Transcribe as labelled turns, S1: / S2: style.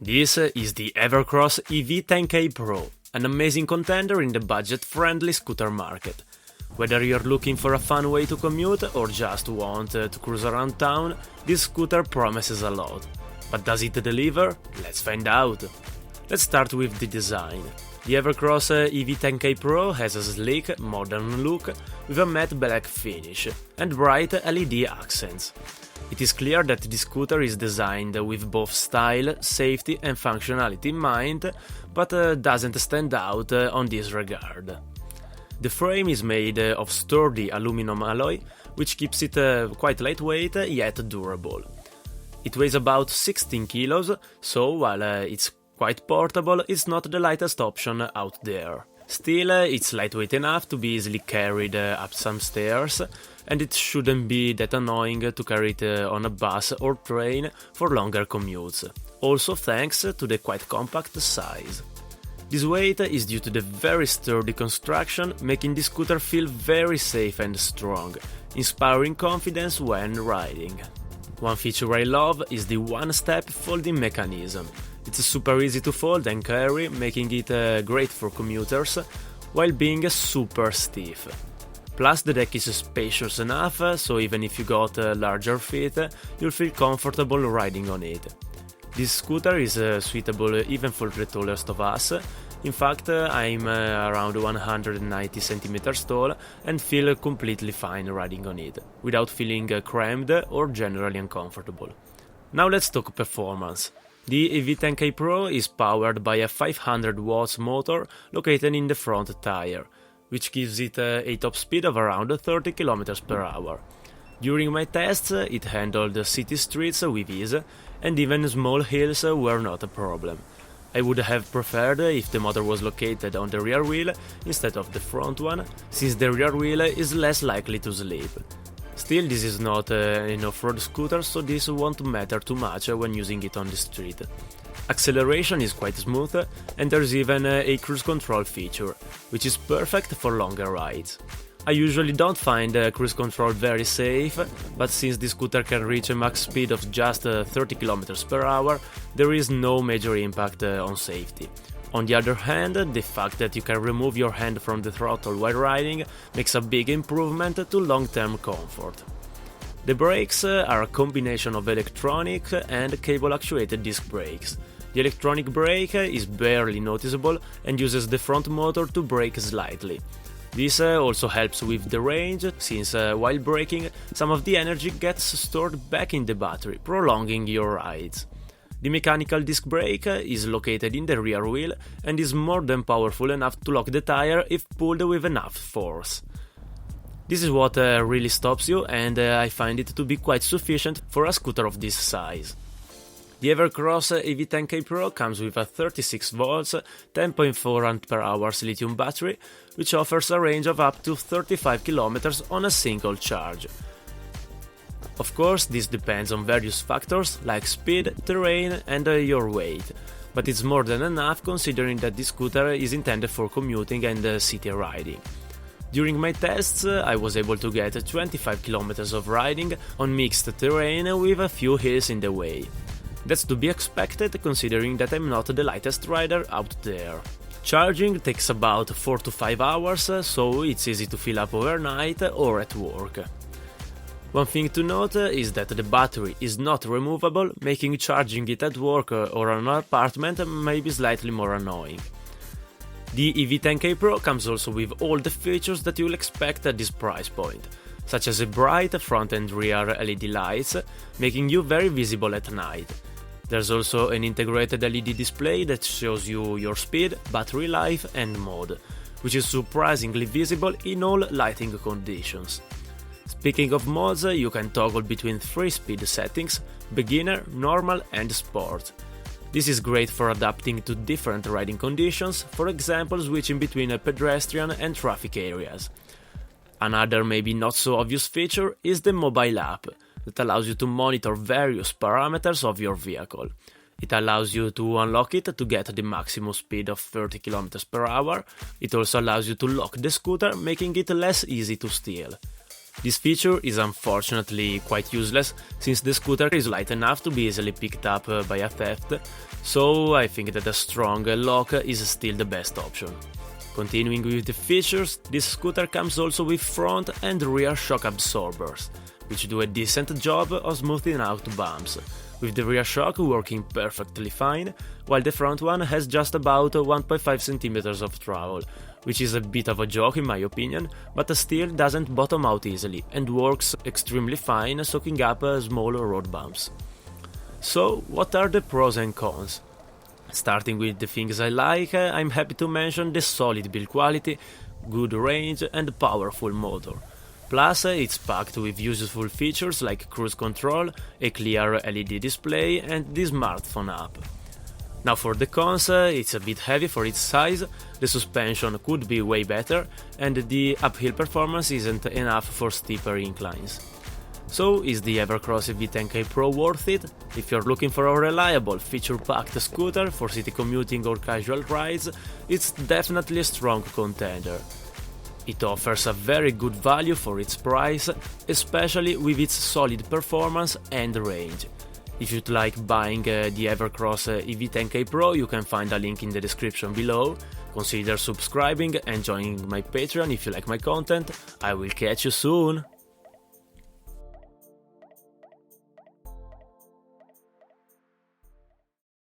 S1: This is the EVERCROSS EV10K PRO, an amazing contender in the budget-friendly scooter market. Whether you're looking for a fun way to commute or just want to cruise around town, this scooter promises a lot. But does it deliver? Let's find out! Let's start with the design. The EVERCROSS EV10K PRO has a sleek, modern look with a matte black finish and bright LED accents. It is clear that the scooter is designed with both style, safety and functionality in mind, but doesn't stand out on this regard. The frame is made of sturdy aluminum alloy, which keeps it quite lightweight yet durable. It weighs about 16 kilos, so while it's quite portable, it's not the lightest option out there. Still, it's lightweight enough to be easily carried up some stairs, and it shouldn't be that annoying to carry it on a bus or train for longer commutes, also thanks to the quite compact size. This weight is due to the very sturdy construction, making the scooter feel very safe and strong, inspiring confidence when riding. One feature I love is the one-step folding mechanism. It's super easy to fold and carry, making it great for commuters, while being super stiff. Plus the deck is spacious enough, so even if you got larger feet, you'll feel comfortable riding on it. This scooter is suitable even for the tallest of us. In fact, I'm around 190 cm tall and feel completely fine riding on it, without feeling cramped or generally uncomfortable. Now let's talk performance. The EV10K PRO is powered by a 500 watts motor located in the front tire, which gives it a top speed of around 30 km per hour. During my tests, it handled city streets with ease, and even small hills were not a problem. I would have preferred if the motor was located on the rear wheel instead of the front one, since the rear wheel is less likely to slip. Still, this is not an off-road scooter, so this won't matter too much when using it on the street. Acceleration is quite smooth, and there's even a cruise control feature, which is perfect for longer rides. I usually don't find cruise control very safe, but since the scooter can reach a max speed of just 30 km per hour, there is no major impact on safety. On the other hand, the fact that you can remove your hand from the throttle while riding makes a big improvement to long-term comfort. The brakes are a combination of electronic and cable-actuated disc brakes. The electronic brake is barely noticeable and uses the front motor to brake slightly. This also helps with the range, since while braking, some of the energy gets stored back in the battery, prolonging your rides. The mechanical disc brake is located in the rear wheel and is more than powerful enough to lock the tire if pulled with enough force. This is what really stops you, and I find it to be quite sufficient for a scooter of this size. The EVERCROSS EV10K PRO comes with a 36 volts 10.4 Ah lithium battery, which offers a range of up to 35 km on a single charge. Of course, this depends on various factors like speed, terrain and your weight, but it's more than enough considering that this scooter is intended for commuting and city riding. During my tests, I was able to get 25 km of riding on mixed terrain with a few hills in the way. That's to be expected considering that I'm not the lightest rider out there. Charging takes about 4 to 5 hours, so it's easy to fill up overnight or at work. One thing to note is that the battery is not removable, making charging it at work or an apartment may be slightly more annoying. The EV10K PRO comes also with all the features that you'll expect at this price point, such as a bright front and rear LED lights, making you very visible at night. There's also an integrated LED display that shows you your speed, battery life and mode, which is surprisingly visible in all lighting conditions. Speaking of modes, you can toggle between 3 speed settings: beginner, normal and sport. This is great for adapting to different riding conditions, for example switching between pedestrian and traffic areas. Another maybe not so obvious feature is the mobile app, that allows you to monitor various parameters of your vehicle. It allows you to unlock it to get the maximum speed of 30 km per hour. It also allows you to lock the scooter, making it less easy to steal. This feature is unfortunately quite useless, since the scooter is light enough to be easily picked up by a theft, so I think that a strong lock is still the best option. Continuing with the features, this scooter comes also with front and rear shock absorbers, which do a decent job of smoothing out bumps, with the rear shock working perfectly fine, while the front one has just about 1.5 cm of travel, which is a bit of a joke in my opinion, but still doesn't bottom out easily and works extremely fine soaking up small road bumps. So, what are the pros and cons? Starting with the things I like, I'm happy to mention the solid build quality, good range and powerful motor. Plus, it's packed with useful features like cruise control, a clear LED display and the smartphone app. Now for the cons, it's a bit heavy for its size, the suspension could be way better, and the uphill performance isn't enough for steeper inclines. So, is the EVERCROSS EV10K Pro worth it? If you're looking for a reliable, feature-packed scooter for city commuting or casual rides, it's definitely a strong contender. It offers a very good value for its price, especially with its solid performance and range. If you'd like buying the EVERCROSS EV10K Pro, you can find a link in the description below. Consider subscribing and joining my Patreon if you like my content. I will catch you soon!